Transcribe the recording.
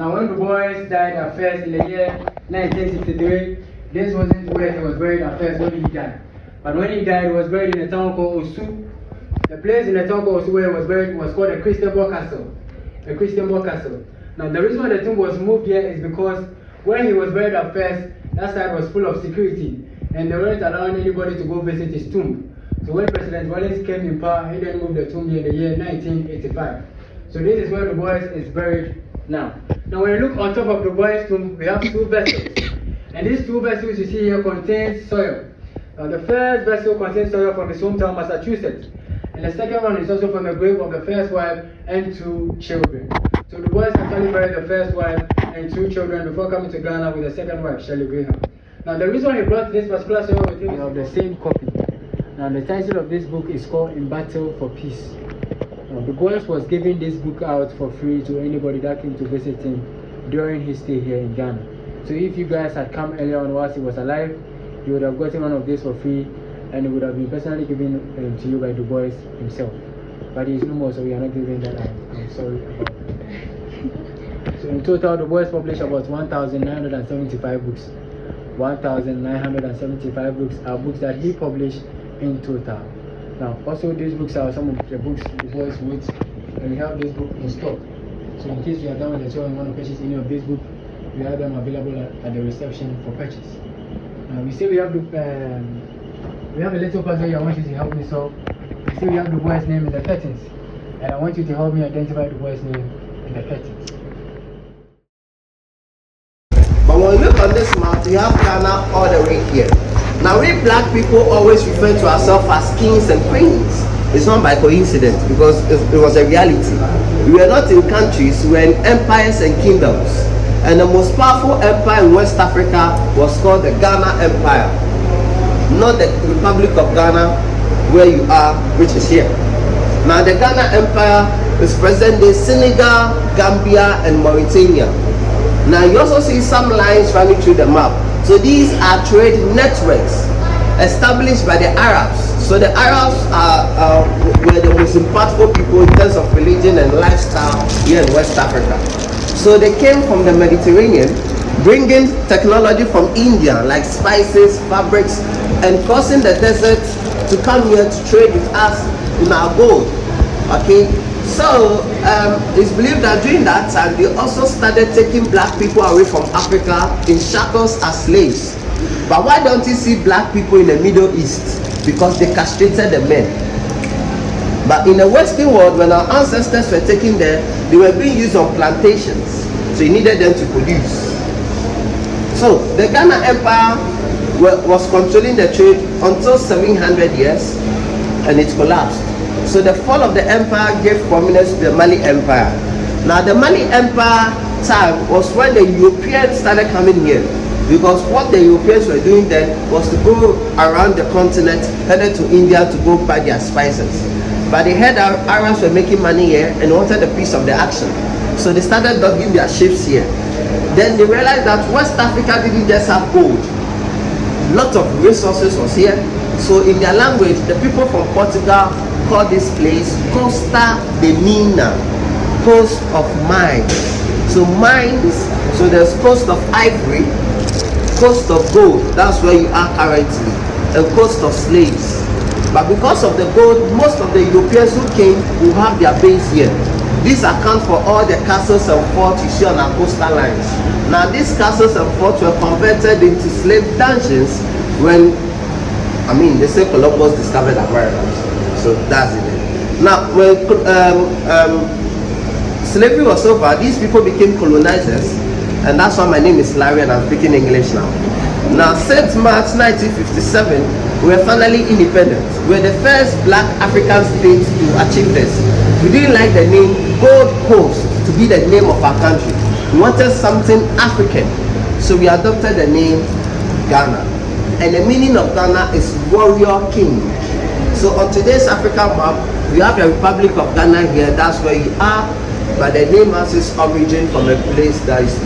Now, when the boys died at first in the year 1963, this wasn't where he was buried at first when he died. But when he died, he was buried in a town called Osu. The place in the town called Osu where he was buried was called the Christian Castle. The Christian Castle. Now, the reason why the tomb was moved here is because when he was buried at first, that side was full of security, and they weren't allowing anybody to go visit his tomb. So when President Wallace came in power, he then moved the tomb here in the year 1985. So this is where the boys is buried now. Now when you look on top of the boys' tomb, we have two vessels. And these two vessels you see here contain soil. Now the first vessel contains soil from his hometown, Massachusetts. And the second one is also from the grave of the first wife and 2 children. So the boys actually buried the first wife and 2 children before coming to Ghana with the second wife, Shirley Graham. Now the reason he brought this particular soil with him is of the same copy. Now the title of this book is called In Battle for Peace. Now, the boys was giving this book out for free to anybody that came to visit him during his stay here in Ghana. So if you guys had come earlier on whilst he was alive, you would have gotten one of these for free, and it would have been personally given to you by Du Bois himself. But he is no more, so we are not giving that out. I'm sorry about that. So in total, Du Bois published about 1,975 books. 1,975 books are books that he published in total. Now, also these books are some of the books Du Bois wrote, and we have this book in stock. So in case you are done with the show and want to purchase any of this book, we have them available at the reception for purchase. We say we have a little puzzle here I want you to help me solve. We say we have Du Bois' name in the curtains, and I want you to help me identify Du Bois' name in the curtains. But when we look on this map, we have Ghana all the way here. Now we black people always refer to ourselves as kings and queens. It's not by coincidence, because it was a reality. We were not in countries, we were in empires and kingdoms. And the most powerful empire in West Africa was called the Ghana Empire. Not the Republic of Ghana, where you are, which is here. Now the Ghana Empire is present day Senegal, Gambia, and Mauritania. Now you also see some lines running through the map. So these are trade networks established by the Arabs. So the Arabs were the most impactful people in terms of religion and lifestyle here in West Africa. So they came from the Mediterranean, bringing technology from India like spices, fabrics, and causing the desert to come here to trade with us in our gold. Okay, so it's believed that during that time they also started taking black people away from Africa in shackles as slaves. But why don't you see black people in the Middle East? Because they castrated the men. But in the Western world, when our ancestors were taken there, they were being used on plantations, so you needed them to produce. So the Ghana Empire was controlling the trade until 700 years, and it collapsed. So the fall of the empire gave prominence to the Mali Empire. Now the Mali Empire time was when the Europeans started coming here, because what the Europeans were doing then was to go around the continent, headed to India to go buy their spices. But they heard that Arabs were making money here and wanted a piece of the action. So they started dogging their ships here. Then they realized that West Africa didn't just have gold. Lots of resources was here. So in their language, the people from Portugal call this place Costa de Mina, coast of mines. So mines, so there's coast of ivory, coast of gold, that's where you are currently, and coast of slaves. But because of the gold, most of the Europeans who came will have their base here. This accounts for all the castles and forts you see on our coastal lines. Now these castles and forts were converted into slave dungeons when, they say Columbus discovered America. So that's it. Now when slavery was over, these people became colonizers, and that's why my name is Larry and I'm speaking English now. Now since March 1957, we were finally independent. We were the first black African state to achieve this. We didn't like the name Gold Coast to be the name of our country. We wanted something African, so we adopted the name Ghana. And the meaning of Ghana is warrior king. So on today's African map, we have the Republic of Ghana here, that's where you are, but the name has its origin from a place that is